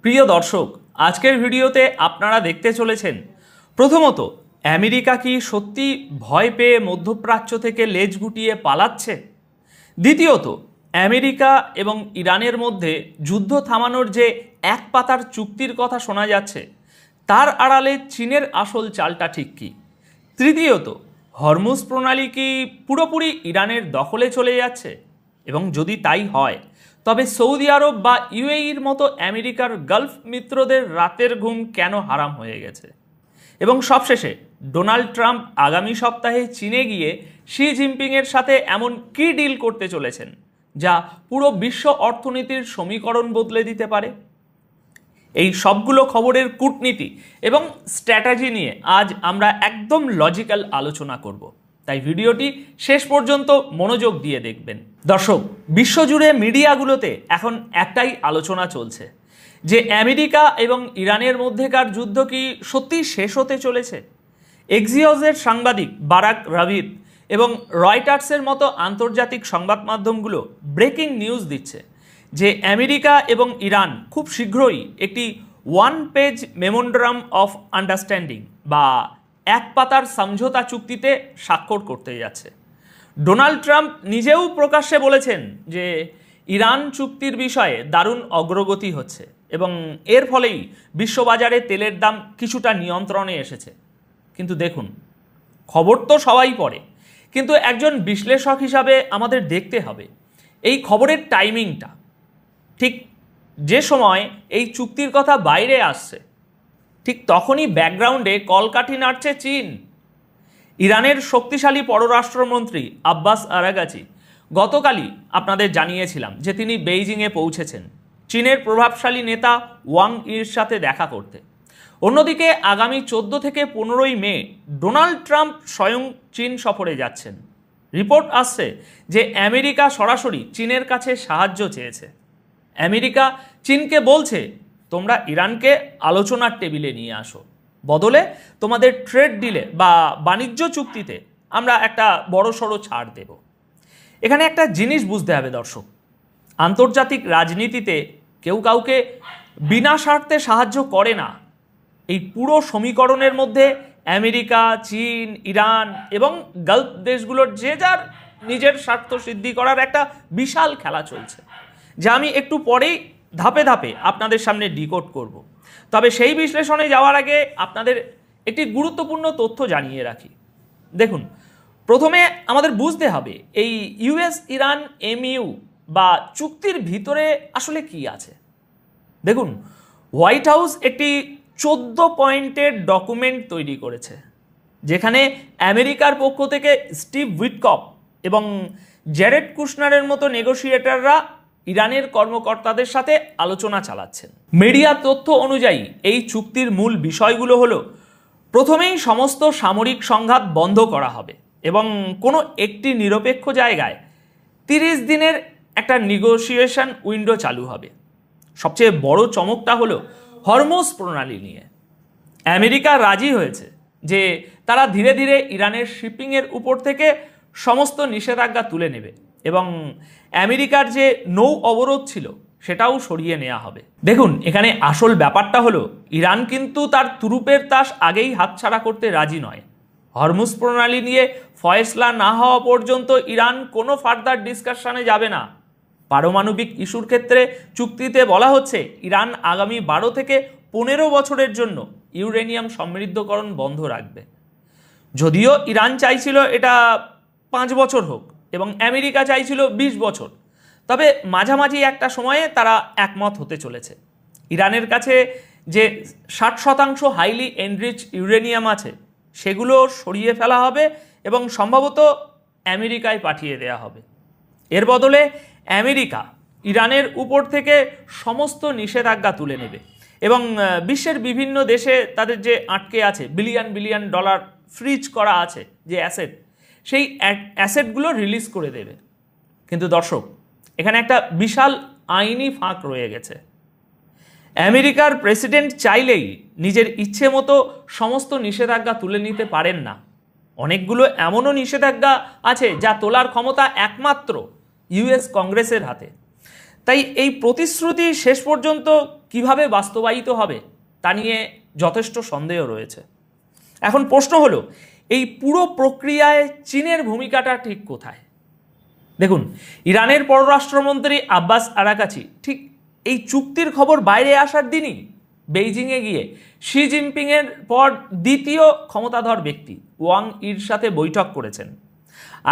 প্রিয় দর্শক, আজকের ভিডিওতে আপনারা দেখতে চলেছেন প্রথমত আমেরিকা কি সত্যি ভয় পেয়ে মধ্যপ্রাচ্য থেকে লেজ গুটিয়ে পালাচ্ছে। দ্বিতীয়ত আমেরিকা এবং ইরানের মধ্যে যুদ্ধ থামানোর যে এক পাতার চুক্তির কথা শোনা যাচ্ছে তার আড়ালে চীনের আসল চালটা ঠিক কী। তৃতীয়ত হরমুজ প্রণালী কি পুরোপুরি ইরানের দখলে চলে যাচ্ছে, এবং যদি তাই হয় তবে সৌদি আরব বা ইউএইর মতো আমেরিকার গালফ মিত্রদের রাতের ঘুম কেন হারাম হয়ে গেছে। এবং সবশেষে ডোনাল্ড ট্রাম্প আগামী সপ্তাহে চীনে গিয়ে শি জিনপিংয়ের সাথে এমন কী ডিল করতে চলেছেন যা পুরো বিশ্ব অর্থনীতির সমীকরণ বদলে দিতে পারে। এই সবগুলো খবরের কূটনীতি এবং স্ট্র্যাটেজি নিয়ে আজ আমরা একদম লজিক্যাল আলোচনা করব, তাই ভিডিওটি শেষ পর্যন্ত মনোযোগ দিয়ে দেখবেন। দর্শক, বিশ্বজুড়ে মিডিয়াগুলোতে এখন একটাই আলোচনা চলছে যে আমেরিকা এবং ইরানের মধ্যেকার যুদ্ধ কি সত্যি শেষ হতে চলেছে। এক্সিওসের সাংবাদিক বারাক রাভিদ এবং রয়টার্সের মতো আন্তর্জাতিক সংবাদ মাধ্যমগুলো ব্রেকিং নিউজ দিচ্ছে যে আমেরিকা এবং ইরান খুব শীঘ্রই একটি one page memorandum of understanding বা এক পাতার সমঝোতা চুক্তিতে স্বাক্ষর করতে যাচ্ছে। ডোনাল্ড ট্রাম্প নিজেও প্রকাশ্যে বলেছেন যে ইরান চুক্তির বিষয়ে দারুণ অগ্রগতি হচ্ছে এবং এর ফলেই বিশ্ববাজারে তেলের দাম কিছুটা নিয়ন্ত্রণে এসেছে। কিন্তু দেখুন, খবর তো সবাই পড়ে, কিন্তু একজন বিশ্লেষক হিসাবে আমাদের দেখতে হবে এই খবরের টাইমিংটা। ঠিক যে সময় এই চুক্তির কথা বাইরে আসছে ঠিক তখনই ব্যাকগ্রাউন্ডে কলকাঠি নাড়ছে চীন। ইরানের শক্তিশালী পররাষ্ট্রমন্ত্রী আব্বাস আরাগাচি গতকালই আপনাদের জানিয়েছিলাম যে তিনি বেইজিংয়ে পৌঁছেছেন চীনের প্রভাবশালী নেতা ওয়াং ইর সাথে দেখা করতে। অন্যদিকে আগামী 14 থেকে 15ই মে ডোনাল্ড ট্রাম্প স্বয়ং চীন সফরে যাচ্ছেন। রিপোর্ট আসছে যে আমেরিকা সরাসরি চীনের কাছে সাহায্য চেয়েছে। আমেরিকা চীনকে বলছে, তোমরা ইরানকে আলোচনার টেবিলে নিয়ে আসো, বদলে তোমাদের ট্রেড ডিলে বা বাণিজ্য চুক্তিতে আমরা একটা বড়সড় ছাড় দেব। এখানে একটা জিনিস বুঝতে হবে দর্শক, আন্তর্জাতিক রাজনীতিতে কেউ কাউকে বিনা স্বার্থে সাহায্য করে না। এই পুরো সমীকরণের মধ্যে আমেরিকা, চীন, ইরান এবং গালফ দেশগুলোর যে যার নিজের স্বার্থ সিদ্ধি করার একটা বিশাল খেলা চলছে, যা আমি একটু পরেই ধাপে ধাপে আপনাদের সামনে ডিকোড করব। তবে সেই বিশ্লেষণে যাওয়ার আগে আপনাদের একটি গুরুত্বপূর্ণ তথ্য জানিয়ে রাখি। দেখুন, প্রথমে আমাদের বুঝতে হবে এই ইউএস ইরান এমইউ বা চুক্তির ভিতরে আসলে কি আছে। দেখুন, হোয়াইট হাউস একটি 14 পয়েন্টের ডকুমেন্ট তৈরি করেছে, যেখানে আমেরিকার পক্ষ থেকে স্টিভ উইটকফ এবং জ্যারেড কুশনারের মতো নেগোশিয়েটররা ইরানের কর্মকর্তাদের সাথে আলোচনা চালাচ্ছেন। মিডিয়া তথ্য অনুযায়ী এই চুক্তির মূল বিষয়গুলো হলো, প্রথমেই সমস্ত সামরিক সংঘাত বন্ধ করা হবে এবং কোনো একটি নিরপেক্ষ জায়গায় 30 দিনের একটা নেগোসিয়েশন উইন্ডো চালু হবে। সবচেয়ে বড় চমকটা হলো হরমুজ প্রণালী নিয়ে। আমেরিকা রাজি হয়েছে যে তারা ধীরে ধীরে ইরানের শিপিংয়ের উপর থেকে সমস্ত নিষেধাজ্ঞা তুলে নেবে এবং আমেরিকার যে নৌ অবরোধ ছিল সেটাও সরিয়ে নেওয়া হবে। দেখুন, এখানে আসল ব্যাপারটা হলো ইরান কিন্তু তার তুরুপের তাস আগেই হাতছাড়া করতে রাজি নয়। হরমুজ প্রণালী নিয়ে ফয়সলা না হওয়া পর্যন্ত ইরান কোনো ফার্দার ডিসকাশনে যাবে না। পারমাণবিক ইস্যুর ক্ষেত্রে চুক্তিতে বলা হচ্ছে ইরান আগামী 12 থেকে 15 বছরের জন্য ইউরেনিয়াম সমৃদ্ধকরণ বন্ধ রাখবে। যদিও ইরান চাইছিল এটা 5 বছর হোক এবং আমেরিকা চাইছিল 20 বছর, তবে মাঝামাঝি একটা সময়ে তারা একমত হতে চলেছে। ইরানের কাছে যে 60% হাইলি এনরিচ ইউরেনিয়াম আছে সেগুলো সরিয়ে ফেলা হবে এবং সম্ভবত আমেরিকায় পাঠিয়ে দেওয়া হবে। এর বদলে আমেরিকা ইরানের উপর থেকে সমস্ত নিষেধাজ্ঞা তুলে নেবে এবং বিশ্বের বিভিন্ন দেশে তাদের যে আটকে আছে বিলিয়ন বিলিয়ন ডলার ফ্রিজ করা আছে যে অ্যাসেট, সেই অ্যাসেটগুলো রিলিজ করে দেবে। কিন্তু দর্শক, এখানে একটা বিশাল আইনি ফাঁক রয়ে গেছে। আমেরিকার প্রেসিডেন্ট চাইলেই নিজের ইচ্ছে মতো সমস্ত নিষেধাজ্ঞা তুলে নিতে পারেন না। অনেকগুলো এমনও নিষেধাজ্ঞা আছে যা তোলার ক্ষমতা একমাত্র ইউএস কংগ্রেসের হাতে। তাই এই প্রতিশ্রুতি শেষ পর্যন্ত কিভাবে বাস্তবায়িত হবে তা নিয়ে যথেষ্ট সন্দেহ রয়েছে। এখন প্রশ্ন হলো, এই পুরো প্রক্রিয়ায় চীনের ভূমিকাটা ঠিক কোথায়? দেখুন, ইরানের পররাষ্ট্রমন্ত্রী আব্বাস আরাকাচি ঠিক এই চুক্তির খবর বাইরে আসার দিনই বেইজিংয়ে গিয়ে শি জিনপিংয়ের পর দ্বিতীয় ক্ষমতাধর ব্যক্তি ওয়াং ইর সাথে বৈঠক করেছেন।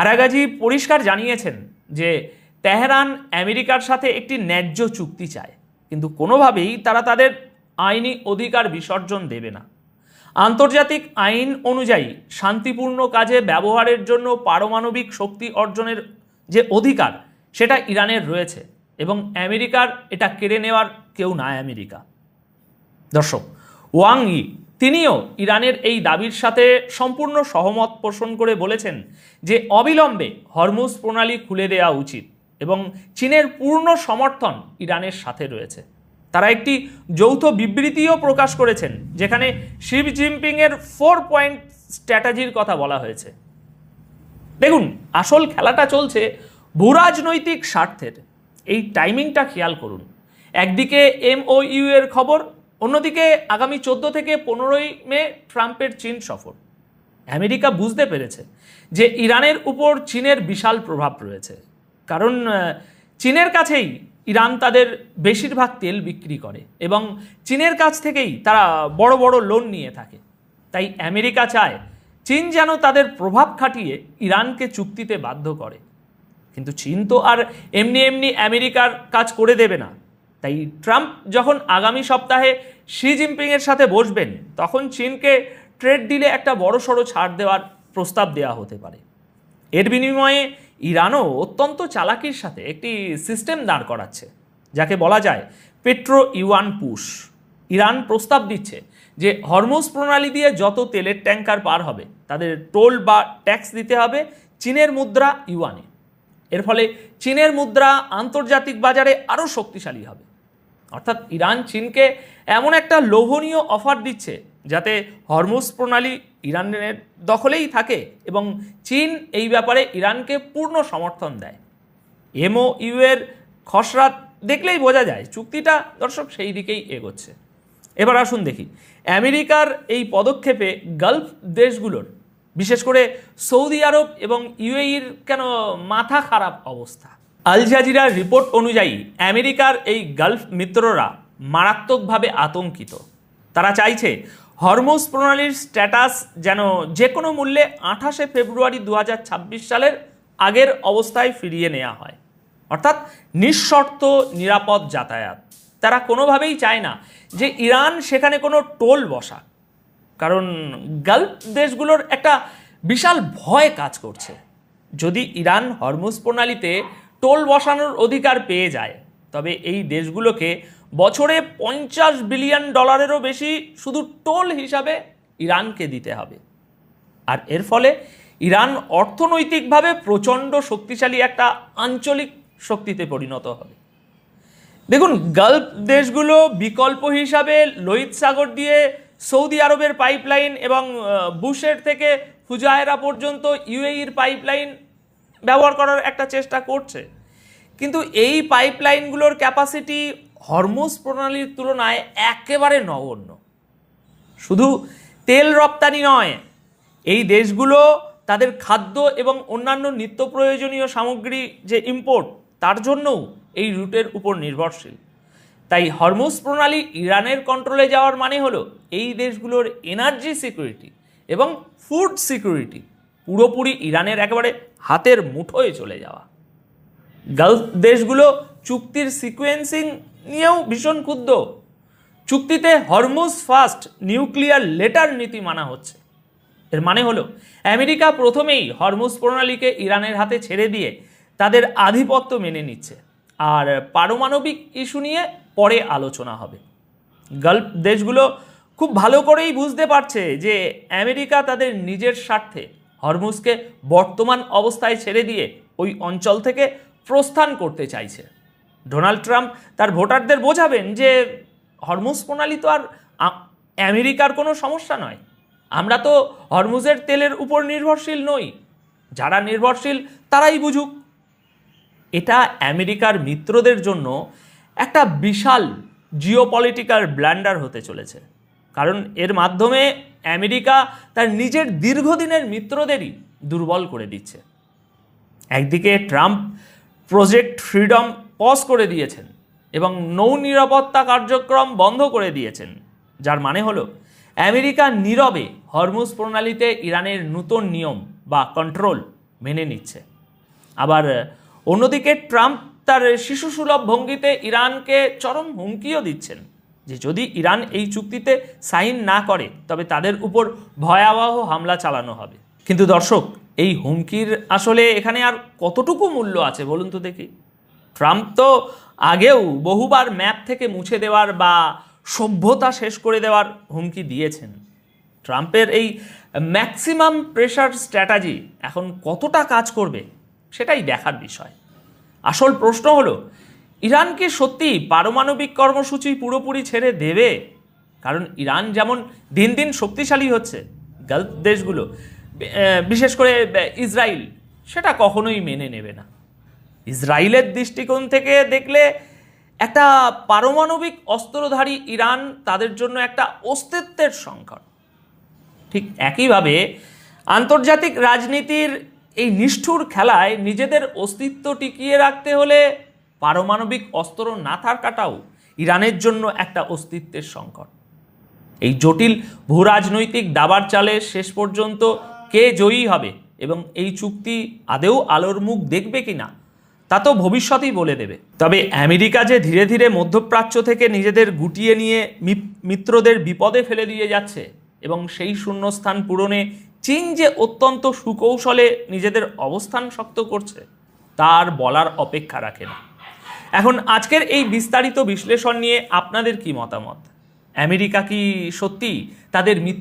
আরাকাচি পরিষ্কার জানিয়েছেন যে তেহরান আমেরিকার সাথে একটি ন্যায্য চুক্তি চায়, কিন্তু কোনোভাবেই তারা তাদের আইনি অধিকার বিসর্জন দেবে না। আন্তর্জাতিক আইন অনুযায়ী শান্তিপূর্ণ কাজে ব্যবহারের জন্য পারমাণবিক শক্তি অর্জনের যে অধিকার সেটা ইরানের রয়েছে এবং আমেরিকার এটা কেড়ে নেওয়ার কেউ না আমেরিকা। দর্শক, ওয়াং ই তিনিও ইরানের এই দাবির সাথে সম্পূর্ণ সহমত পোষণ করে বলেছেন যে অবিলম্বে হরমুজ প্রণালী খুলে দেওয়া উচিত এবং চীনের পূর্ণ সমর্থন ইরানের সাথে রয়েছে। তারা একটি যৌথ বিবৃতিও প্রকাশ করেছেন যেখানে শি জিনপিংয়ের 4 পয়েন্ট স্ট্র্যাটেজির কথা বলা হয়েছে। দেখুন, আসল খেলাটা চলছে ভূরাজনৈতিক স্বার্থের। এই টাইমিংটা খেয়াল করুন। একদিকে MOU এর খবর, অন্যদিকে আগামী 14 থেকে 15 মে ট্রাম্পের চীন সফর। আমেরিকা বুঝতে পেরেছে যে ইরানের উপর চীনের বিশাল প্রভাব রয়েছে, কারণ চীনের কাছেই ইরান তাদের বেশিরভাগ তেল বিক্রি করে এবং চীনের কাছ থেকেই তারা বড় বড় লোন নিয়ে থাকে। তাই আমেরিকা চায় চীন যেন তাদের প্রভাব খাটিয়ে ইরানকে চুক্তিতে বাধ্য করে। কিন্তু চীন তো আর এমনি এমনি আমেরিকার কাজ করে দেবে না। তাই ট্রাম্প যখন আগামী সপ্তাহে শি জিনপিংয়ের সাথে বসবেন, তখন চীনকে ট্রেড ডিলে একটা বড়সড় ছাড় দেওয়ার প্রস্তাব দেওয়া হতে পারে। এর বিনিময়ে ইরানও অত্যন্ত চালাকির সাথে একটি সিস্টেম দাঁড় করাচ্ছে, যাকে বলা যায় পেট্রো ইউয়ান পুশ। ইরান প্রস্তাব দিচ্ছে যে হরমুজ প্রণালী দিয়ে যত তেলের ট্যাঙ্কার পার হবে তাদের টোল বা ট্যাক্স দিতে হবে চীনের মুদ্রা ইউয়ানে। এর ফলে চীনের মুদ্রা আন্তর্জাতিক বাজারে আরও শক্তিশালী হবে। অর্থাৎ ইরান চীনকে এমন একটা লোভনীয় অফার দিচ্ছে যাতে হরমুজ প্রণালী ইরানের দখলেই থাকে এবং চীন এই ব্যাপারে ইরানকে পূর্ণ সমর্থন দেয়। MOU এর খসড়া দেখলেই বোঝা যায় চুক্তিটা, দর্শক, সেই দিকেই এগোচ্ছে। এবার আসুন দেখি আমেরিকার এই পদক্ষেপে গালফ দেশগুলোর, বিশেষ করে সৌদি আরব এবং UAEর কেন মাথা খারাপ অবস্থা। আল জাজিরার রিপোর্ট অনুযায়ী আমেরিকার এই গালফ মিত্ররা মারাত্মকভাবে আতঙ্কিত। তারা চাইছে হরমুজ প্রণালীর স্ট্যাটাস যেন যে কোনো মূল্যে 28 ফেব্রুয়ারি 2026 সালের আগের অবস্থায় ফিরিয়ে নেওয়া হয়, অর্থাৎ নিঃশর্ত নিরাপদ যাতায়াত। তারা কোনোভাবেই চায় না যে ইরান সেখানে কোনো টোল বসাক, কারণ গালফ দেশগুলোর একটা বিশাল ভয় কাজ করছে। যদি ইরান হরমুজ প্রণালীতে টোল বসানোর অধিকার পেয়ে যায়, তবে এই দেশগুলোকে বছরে $50 বিলিয়ন বেশি শুধু টোল হিসাবে ইরানকে দিতে হবে। আর এর ফলে ইরান অর্থনৈতিকভাবে প্রচণ্ড শক্তিশালী একটা আঞ্চলিক শক্তিতে পরিণত হবে। দেখুন, গালফ দেশগুলো বিকল্প হিসাবে লোহিত সাগর দিয়ে সৌদি আরবের পাইপলাইন এবং বুশের থেকে ফুজায়রা পর্যন্ত UAEর পাইপলাইন ব্যবহার করার একটা চেষ্টা করছে, কিন্তু এই পাইপলাইনগুলোর ক্যাপাসিটি হরমুজ প্রণালীর তুলনায় একেবারে নগণ্য। শুধু তেল রপ্তানি নয়, এই দেশগুলো তাদের খাদ্য এবং অন্যান্য নিত্য প্রয়োজনীয় সামগ্রী যে ইম্পোর্ট, তার জন্যও এই রুটের উপর নির্ভরশীল। তাই হরমুজ প্রণালী ইরানের কন্ট্রোলে যাওয়ার মানে হলো এই দেশগুলোর এনার্জি সিকিউরিটি এবং ফুড সিকিউরিটি পুরোপুরি ইরানের একেবারে হাতের মুঠোয় চলে যাওয়া। গালফ দেশগুলো চুক্তির সিকোয়েন্সিং নিয়েও ভীষণ ক্ষুব্ধ। চুক্তিতে হরমুজ ফার্স্ট নিউক্লিয়ার লেটার নীতি মানা হচ্ছে। এর মানে হলো আমেরিকা প্রথমেই হরমুজ প্রণালীকে ইরানের হাতে ছেড়ে দিয়ে তাদের আধিপত্য মেনে নিচ্ছে, আর পারমাণবিক ইস্যু নিয়ে পরে আলোচনা হবে। গালফ দেশগুলো খুব ভালো করেই বুঝতে পারছে যে আমেরিকা তাদের নিজের স্বার্থে হরমুজকে বর্তমান অবস্থায় ছেড়ে দিয়ে ওই অঞ্চল থেকে প্রস্থান করতে চাইছে। ডোনাল্ড ট্রাম্প তার ভোটারদের বোঝাবেন যে হরমুজ প্রণালী তো আর আমেরিকার কোনো সমস্যা নয়, আমরা তো হরমুজের তেলের উপর নির্ভরশীল নই, যারা নির্ভরশীল তারাই বুঝুক। এটা আমেরিকার মিত্রদের জন্য একটা বিশাল জিওপলিটিক্যাল ব্ল্যান্ডার হতে চলেছে, কারণ এর মাধ্যমে আমেরিকা তার নিজের দীর্ঘদিনের মিত্রদেরই দুর্বল করে দিচ্ছে। একদিকে ট্রাম্প প্রজেক্ট ফ্রিডম পজ করে দিয়েছেন এবং নৌ নিরাপত্তা কার্যক্রম বন্ধ করে দিয়েছেন, যার মানে হলো আমেরিকা নীরবে হরমুজ প্রণালীতে ইরানের নতুন নিয়ম বা কন্ট্রোল মেনে নিচ্ছে। আবার অন্যদিকে ট্রাম্প তার শিশুসুলভ ভঙ্গিতে ইরানকে চরম হুমকিও দিচ্ছেন যে যদি ইরান এই চুক্তিতে সাইন না করে তবে তাদের উপর ভয়াবহ হামলা চালানো হবে। কিন্তু দর্শক, এই হুমকির আসলে এখানে আর কতটুকু মূল্য আছে বলুন তো দেখি। ট্রাম্প তো আগেও বহুবার ম্যাপ থেকে মুছে দেওয়ার বা সভ্যতা শেষ করে দেওয়ার হুমকি দিয়েছেন। ট্রাম্পের এই ম্যাক্সিমাম প্রেশার স্ট্র্যাটাজি এখন কতটা কাজ করবে সেটাই দেখার বিষয়। আসল প্রশ্ন হলো, ইরান কি সত্যি পারমাণবিক কর্মসূচি পুরোপুরি ছেড়ে দেবে? কারণ ইরান যেমন দিন দিন শক্তিশালী হচ্ছে, গালফ দেশগুলো বিশেষ করে ইসরায়েল সেটা কখনোই মেনে নেবে না। ইসরায়েলের দৃষ্টিকোণ থেকে দেখলে একটা পারমাণবিক অস্ত্রধারী ইরান তাদের জন্য একটা অস্তিত্বের সংকট। ঠিক একইভাবে আন্তর্জাতিক রাজনীতির এই নিষ্ঠুর খেলায় নিজেদের অস্তিত্ব টিকিয়ে রাখতে হলে পারমাণবিক অস্ত্র না থাকাটাও ইরানের জন্য একটা অস্তিত্বের সংকট। এই জটিল ভূরাজনৈতিক দাবার চালে শেষ পর্যন্ত কে জয়ী হবে এবং এই চুক্তি আদেও আলোর মুখ দেখবে কিনা তা তো ভবিষ্যতই বলে দেবে। তবে আমেরিকা যে ধীরে ধীরে মধ্যপ্রাচ্য থেকে নিজেদের গুটিয়ে নিয়ে মিত্রদের বিপদে ফেলে দিয়ে যাচ্ছে এবং সেই শূন্যস্থান পূরণে চীন যে অত্যন্ত সুকৌশলে নিজেদের অবস্থান শক্ত করছে তার বলার অপেক্ষা রাখে না। এখন আজকের এই বিস্তারিত বিশ্লেষণ নিয়ে আপনাদের কি মতামত? আমেরিকা কি সত্যি তাদের মিত্র